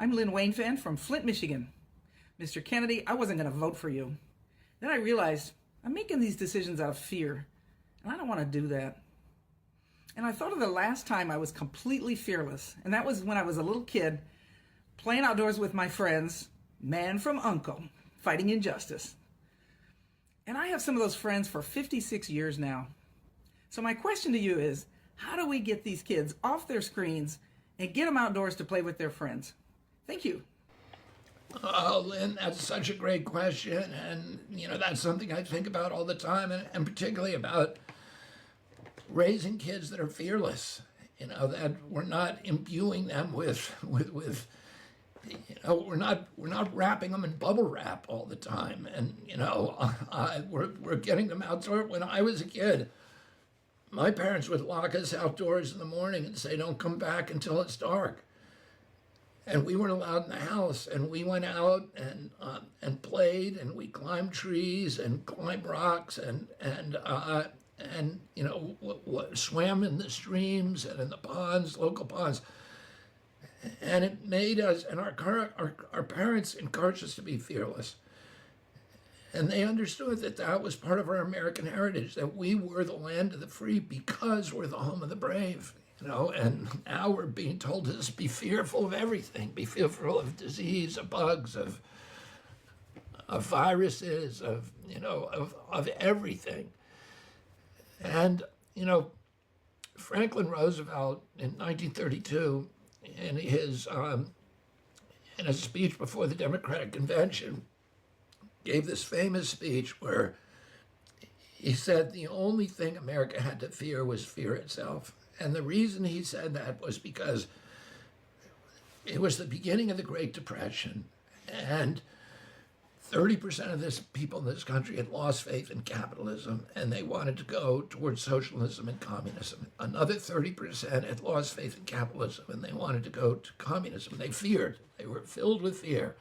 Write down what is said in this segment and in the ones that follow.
I'm Lynn Wainfan from Flint, Michigan. Mr. Kennedy, I wasn't going to vote for you. Then I realized I'm making these decisions out of fear, and I don't want to do that. And I thought of the last time I was completely fearless, and that was when I was a little kid playing outdoors with my friends, man from uncle, fighting injustice. And I have some of those friends for 56 years now. So my question to you is, how do we get these kids off their screens and get them outdoors to play with their friends? Thank you. Oh, Lynn, that's such a great question. And, that's something I think about all the time, and particularly about raising kids that are fearless, that we're not imbuing them with we're not wrapping them in bubble wrap all the time. And, we're getting them outdoors. When I was a kid, my parents would lock us outdoors in the morning and say, don't come back until it's dark. And we weren't allowed in the house, and we went out and played, and we climbed trees and climbed rocks and swam in the streams and in the ponds, local ponds. And it made us, and our parents encouraged us to be fearless. And they understood that that was part of our American heritage, that we were the land of the free because we're the home of the brave. And now we're being told to just be fearful of everything, be fearful of disease, of bugs, of viruses, of everything. And, Franklin Roosevelt in 1932, in his speech before the Democratic Convention, gave this famous speech where he said the only thing America had to fear was fear itself. And the reason he said that was because it was the beginning of the Great Depression, and 30% of this people in this country had lost faith in capitalism, and they wanted to go towards socialism and communism. Another 30% had lost faith in capitalism, and they wanted to go to communism. They feared. They were filled with fear.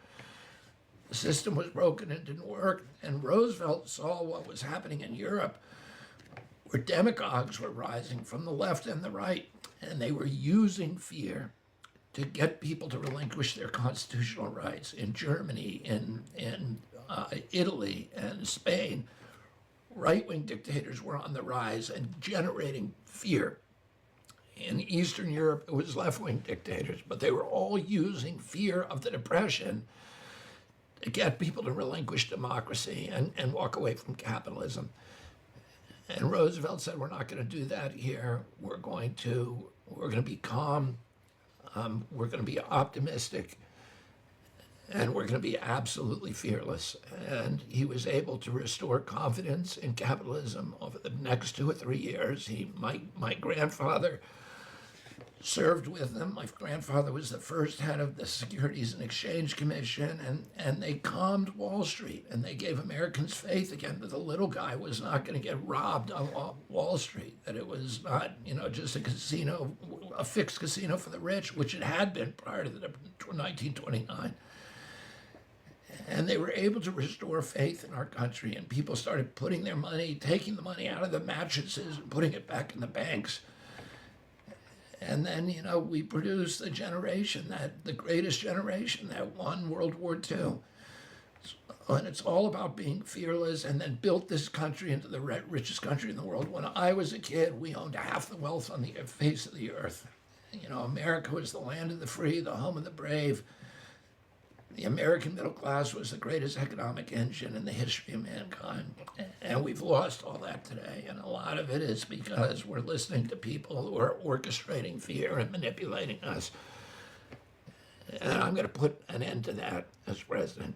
The system was broken and didn't work, and Roosevelt saw what was happening in Europe, where demagogues were rising from the left and the right, and they were using fear to get people to relinquish their constitutional rights. In Germany, in Italy, and Spain, right-wing dictators were on the rise and generating fear. In Eastern Europe, it was left-wing dictators, but they were all using fear of the Depression to get people to relinquish democracy and walk away from capitalism. And Roosevelt said, we're not going to do that here. We're going to be calm. We're going to be optimistic. And we're going to be absolutely fearless. And he was able to restore confidence in capitalism over the next 2 or 3 years. My grandfather served with them. My grandfather was the first head of the Securities and Exchange Commission, and they calmed Wall Street, and they gave Americans faith again that the little guy was not going to get robbed on Wall Street, that it was not, just a casino, a fixed casino for the rich, which it had been prior to 1929. And they were able to restore faith in our country, and people started putting their money, taking the money out of the mattresses and putting it back in the banks. And then, we produced the generation, the greatest generation that won World War II. And it's all about being fearless, and then built this country into the richest country in the world. When I was a kid, we owned half the wealth on the face of the earth. America was the land of the free, the home of the brave. The American middle class was the greatest economic engine in the history of mankind. And we've lost all that today. And a lot of it is because we're listening to people who are orchestrating fear and manipulating us. And I'm going to put an end to that as president.